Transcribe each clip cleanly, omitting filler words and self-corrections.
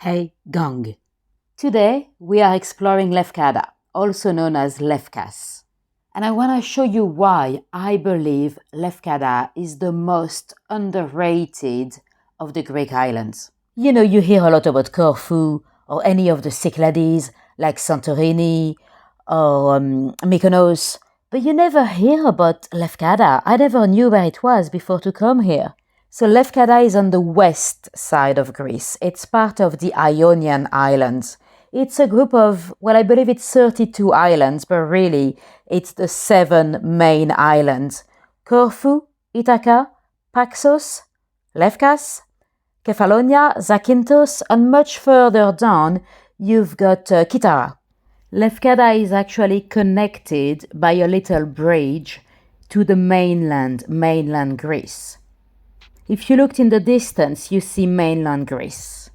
Hey gang! Today we are exploring Lefkada, also known as Lefkas. And I want to show you why I believe Lefkada is the most underrated of the Greek islands. You hear a lot about Corfu or any of the Cyclades like Santorini or Mykonos, but you never hear about Lefkada. I never knew where it was before to come here. So Lefkada is on the west side of Greece. It's part of the Ionian Islands. It's a group of, I believe it's 32 islands, but really it's the 7 main islands. Corfu, Ithaca, Paxos, Lefkas, Kefalonia, Zakynthos, and much further down you've got Kythera. Lefkada is actually connected by a little bridge to the mainland Greece. If you looked in the distance, you see mainland Greece.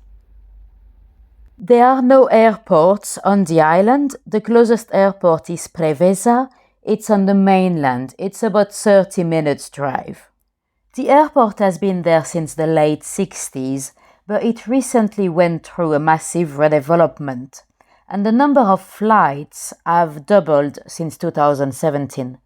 There are no airports on the island. The closest airport is Preveza. It's on the mainland. It's about 30 minutes drive. The airport has been there since the late 60s, but it recently went through a massive redevelopment, and the number of flights have doubled since 2017.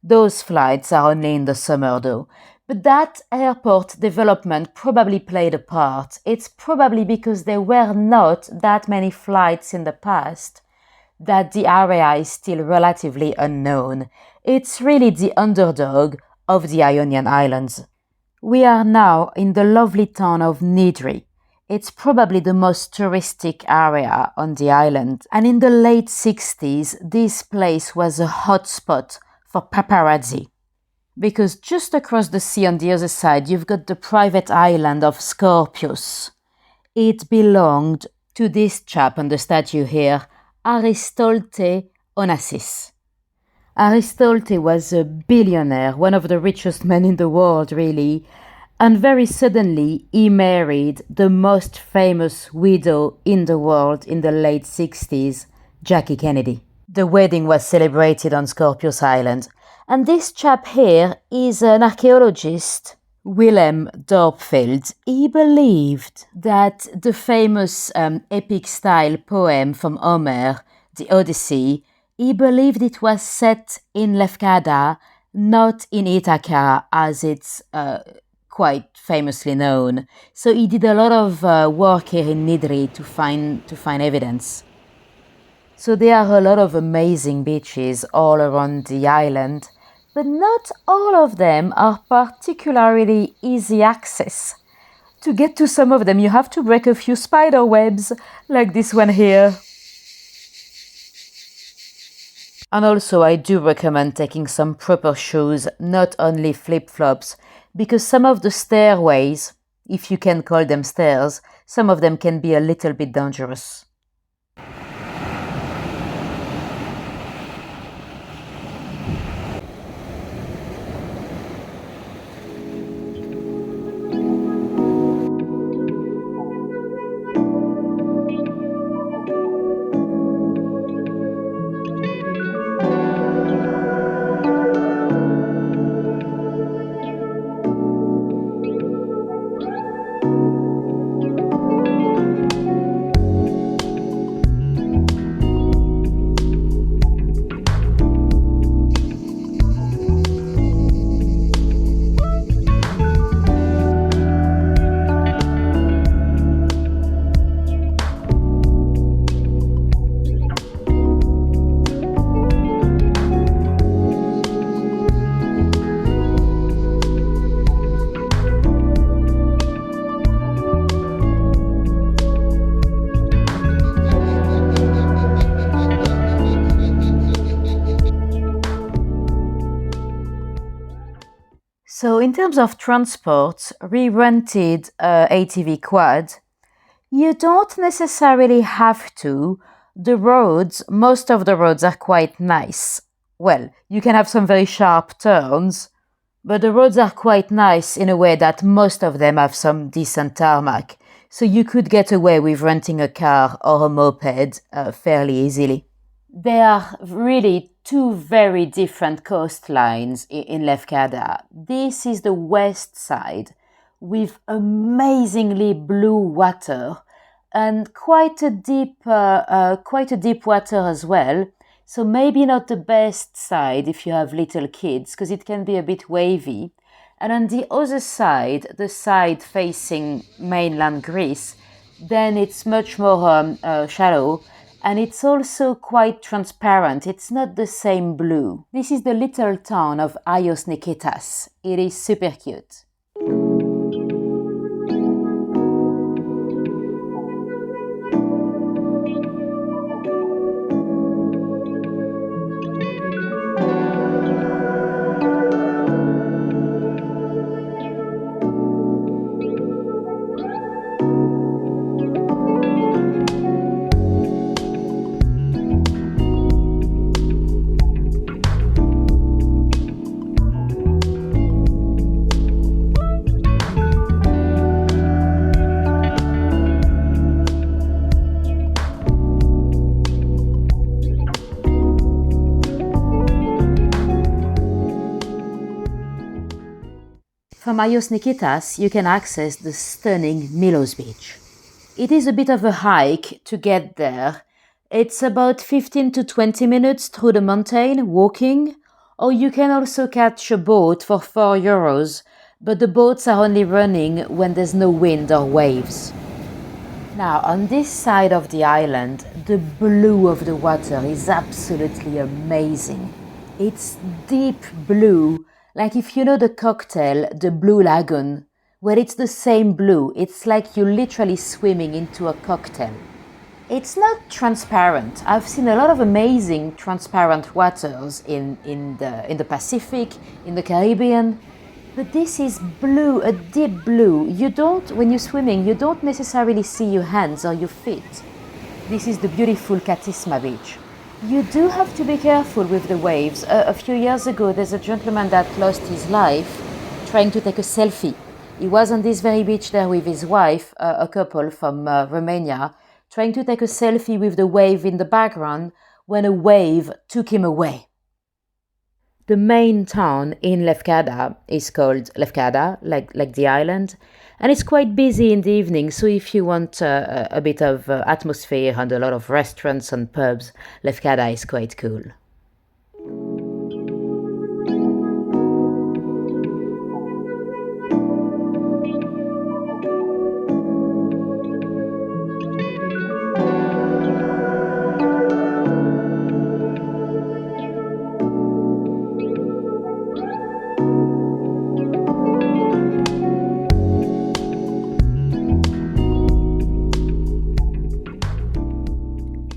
Those flights are only in the summer though. But that airport development probably played a part. It's probably because there were not that many flights in the past that the area is still relatively unknown. It's really the underdog of the Ionian Islands. We are now in the lovely town of Nidry. It's probably the most touristic area on the island. And in the late 60s, this place was a hotspot for paparazzi. Because just across the sea on the other side, you've got the private island of Scorpius. It belonged to this chap on the statue here, Aristolte Onassis. Aristotle was a billionaire, one of the richest men in the world, really, and very suddenly he married the most famous widow in the world in the late 60s, Jackie Kennedy. The wedding was celebrated on Scorpius Island. And this chap here is an archaeologist, Willem Dorpveld. He believed that the famous epic style poem from Homer, the Odyssey, he believed it was set in Lefkada, not in Ithaca, as it's quite famously known. So he did a lot of work here in Nidry to find evidence. So there are a lot of amazing beaches all around the island, but not all of them are particularly easy access. To get to some of them, you have to break a few spider webs, like this one here. And also, I do recommend taking some proper shoes, not only flip-flops, because some of the stairways, if you can call them stairs, some of them can be a little bit dangerous. So in terms of transport, we rented a ATV quad. You don't necessarily have to. Most of the roads are quite nice. Well, you can have some very sharp turns, but the roads are quite nice in a way that most of them have some decent tarmac. So you could get away with renting a car or a moped fairly easily. There are really two very different coastlines in Lefkada. This is the west side with amazingly blue water, and quite a deep water as well. So maybe not the best side if you have little kids, because it can be a bit wavy. And on the other side, the side facing mainland Greece, then it's much more shallow, and it's also quite transparent. It's not the same blue. This is the little town of Ios Nikitas. It is super cute. From Ios Nikitas, you can access the stunning Milos Beach. It is a bit of a hike to get there. It's about 15 to 20 minutes through the mountain walking, or you can also catch a boat for €4, but the boats are only running when there's no wind or waves. Now, on this side of the island, the blue of the water is absolutely amazing. It's deep blue, like if you know the cocktail, the Blue Lagoon. Well, it's the same blue. It's like you're literally swimming into a cocktail. It's not transparent. I've seen a lot of amazing transparent waters in the Pacific, in the Caribbean. But this is blue, a deep blue. When you're swimming, you don't necessarily see your hands or your feet. This is the beautiful Katisma beach. You do have to be careful with the waves. A few years ago, there's a gentleman that lost his life trying to take a selfie. He was on this very beach there with his wife, a couple from Romania, trying to take a selfie with the wave in the background when a wave took him away. The main town in Lefkada is called Lefkada, like the island, and it's quite busy in the evening, so if you want a bit of atmosphere and a lot of restaurants and pubs, Lefkada is quite cool.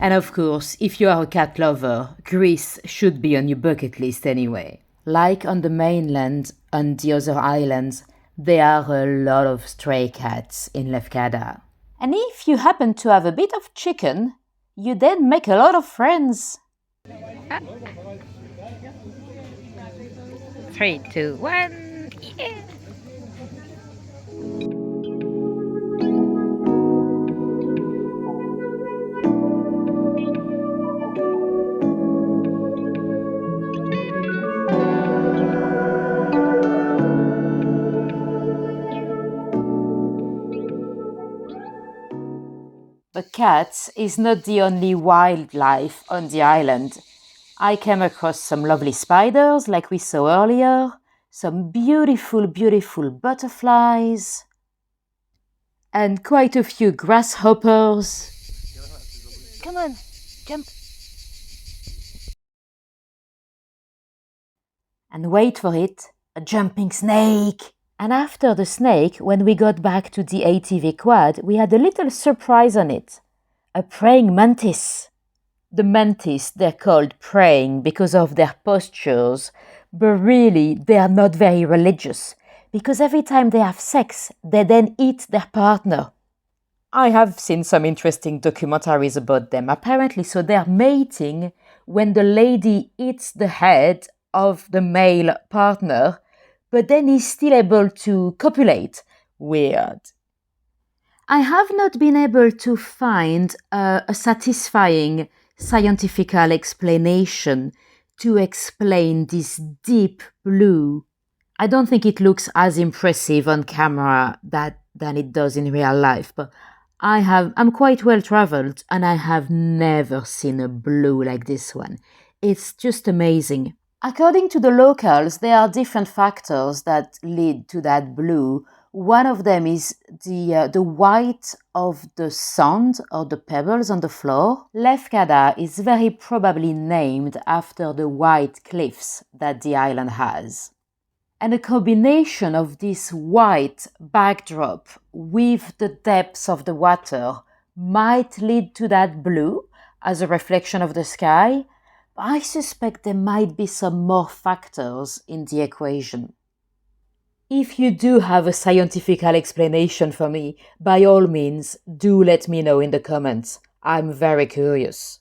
And of course, if you are a cat lover, Greece should be on your bucket list anyway. Like on the mainland and the other islands, there are a lot of stray cats in Lefkada. And if you happen to have a bit of chicken, you then make a lot of friends. 3, 2, 1, yeah! But cats is not the only wildlife on the island. I came across some lovely spiders like we saw earlier, some beautiful, beautiful butterflies, and quite a few grasshoppers. Come on, jump. And wait for it, a jumping snake. And after the snake, when we got back to the ATV quad, we had a little surprise on it. A praying mantis. The mantis, they're called praying because of their postures, but really they are not very religious, because every time they have sex, they then eat their partner. I have seen some interesting documentaries about them. Apparently, so they're mating when the lady eats the head of the male partner, but then he's still able to copulate. Weird. I have not been able to find a satisfying scientific explanation to explain this deep blue. I don't think it looks as impressive on camera than it does in real life, but I'm quite well traveled and I have never seen a blue like this one. It's just amazing. According to the locals, there are different factors that lead to that blue. One of them is the white of the sand or the pebbles on the floor. Lefkada is very probably named after the white cliffs that the island has. And a combination of this white backdrop with the depths of the water might lead to that blue as a reflection of the sky. I suspect there might be some more factors in the equation. If you do have a scientific explanation for me, by all means, do let me know in the comments. I'm very curious.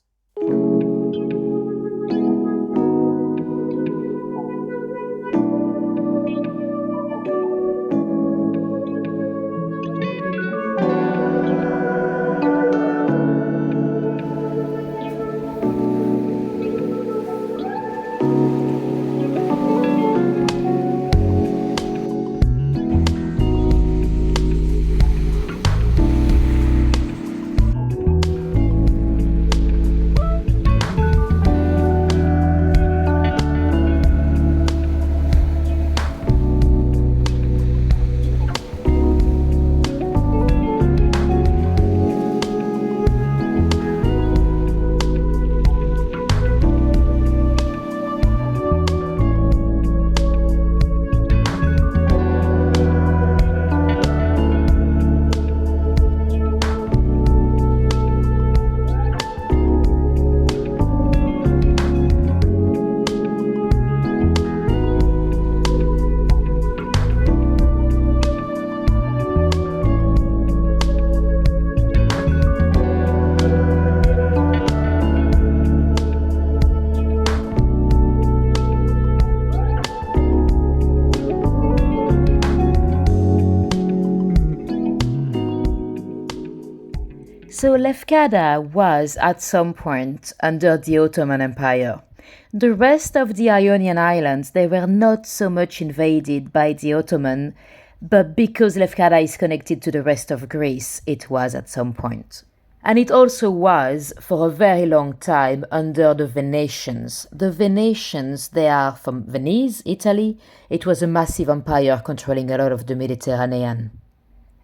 So Lefkada was at some point under the Ottoman Empire. The rest of the Ionian islands, they were not so much invaded by the Ottoman, but because Lefkada is connected to the rest of Greece, it was at some point. And it also was, for a very long time, under the Venetians. The Venetians, they are from Venice, Italy. It was a massive empire controlling a lot of the Mediterranean.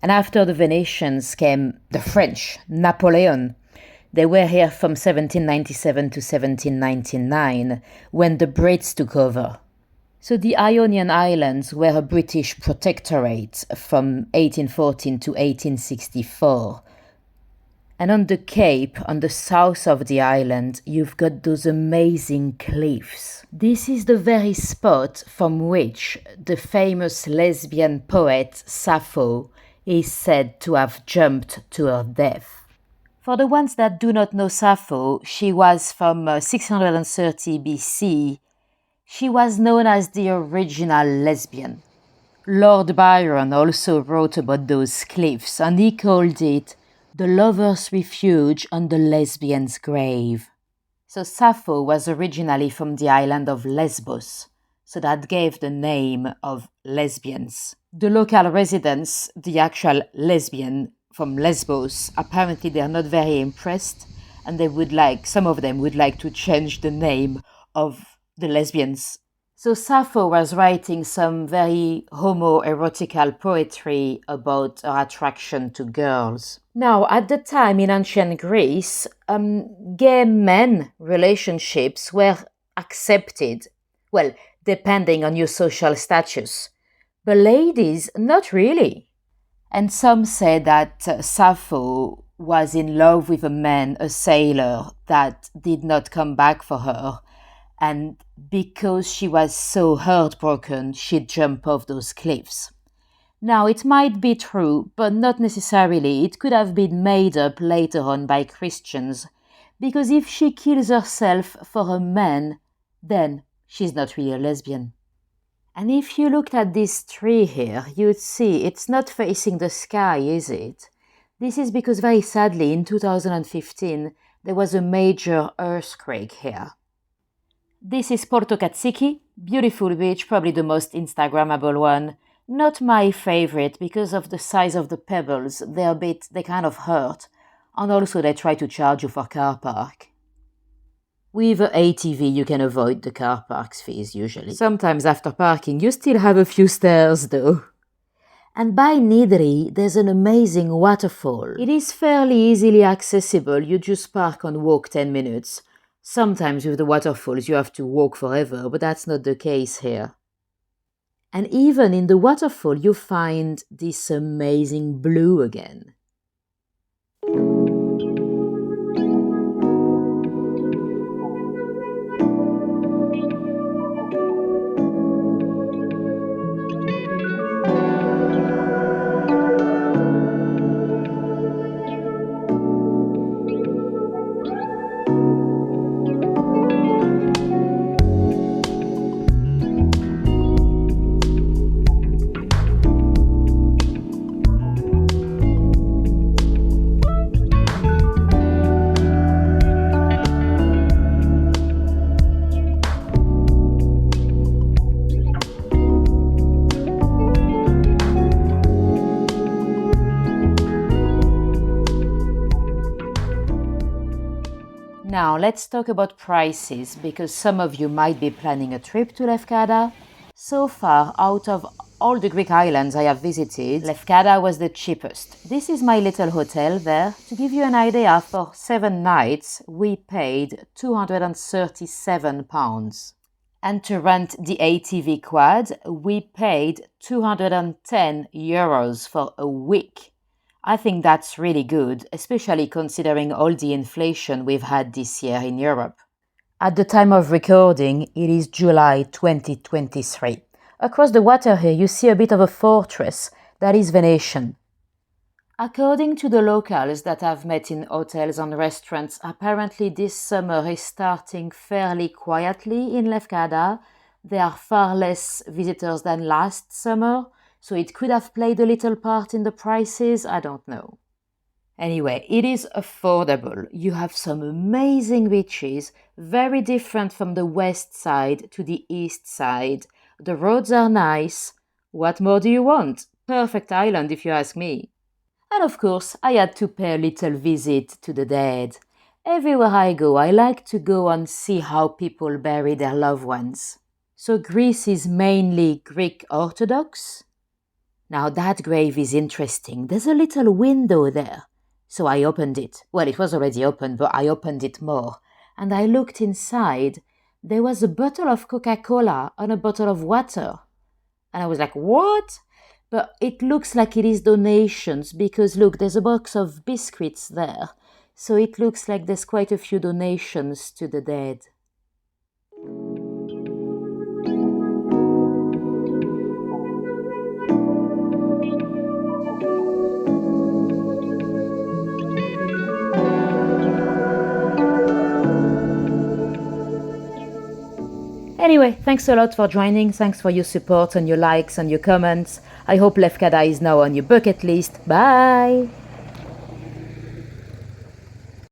And after the Venetians came the French, Napoleon. They were here from 1797 to 1799, when the Brits took over. So the Ionian Islands were a British protectorate from 1814 to 1864. And on the Cape, on the south of the island, you've got those amazing cliffs. This is the very spot from which the famous lesbian poet Sappho is said to have jumped to her death. For the ones that do not know Sappho, she was from 630 BC. She was known as the original lesbian. Lord Byron also wrote about those cliffs, and he called it the lover's refuge on the lesbian's grave. So Sappho was originally from the island of Lesbos, so that gave the name of lesbians. The local residents, the actual lesbian from Lesbos, apparently they are not very impressed, and some of them would like to change the name of the lesbians. So Sappho was writing some very homoerotical poetry about her attraction to girls. Now, at the time in ancient Greece, gay men relationships were accepted, well, depending on your social status. But ladies, not really. And some say that Sappho was in love with a man, a sailor, that did not come back for her. And because she was so heartbroken, she jumped off those cliffs. Now, it might be true, but not necessarily. It could have been made up later on by Christians. Because if she kills herself for a man, then she's not really a lesbian. And if you looked at this tree here, you'd see it's not facing the sky, is it? This is because very sadly in 2015 there was a major earthquake here. This is Porto Katsiki, beautiful beach, probably the most Instagrammable one. Not my favorite because of the size of the pebbles. They kind of hurt. And also they try to charge you for car park. With a ATV you can avoid the car park's fees usually. Sometimes after parking you still have a few stairs though. And by Nidry there's an amazing waterfall. It is fairly easily accessible, you just park and walk 10 minutes. Sometimes with the waterfalls you have to walk forever, but that's not the case here. And even in the waterfall you find this amazing blue again. Now let's talk about prices, because some of you might be planning a trip to Lefkada. So far, out of all the Greek islands I have visited, Lefkada was the cheapest. This is my little hotel there. To give you an idea, for 7 nights we paid £237. And to rent the ATV quad, we paid €210 for a week. I think that's really good, especially considering all the inflation we've had this year in Europe. At the time of recording, it is July 2023. Across the water here, you see a bit of a fortress that is Venetian. According to the locals that I've met in hotels and restaurants, apparently this summer is starting fairly quietly in Lefkada. There are far less visitors than last summer, so it could have played a little part in the prices, I don't know. Anyway, it is affordable. You have some amazing beaches, very different from the west side to the east side. The roads are nice. What more do you want? Perfect island if you ask me. And of course, I had to pay a little visit to the dead. Everywhere I go, I like to go and see how people bury their loved ones. So Greece is mainly Greek Orthodox. Now that grave is interesting. There's a little window there. So I opened it. Well, it was already open, but I opened it more. And I looked inside. There was a bottle of Coca-Cola and a bottle of water. And I was like, what? But it looks like it is donations because look, there's a box of biscuits there. So it looks like there's quite a few donations to the dead. Anyway, thanks a lot for joining. Thanks for your support and your likes and your comments. I hope Lefkada is now on your bucket list. Bye!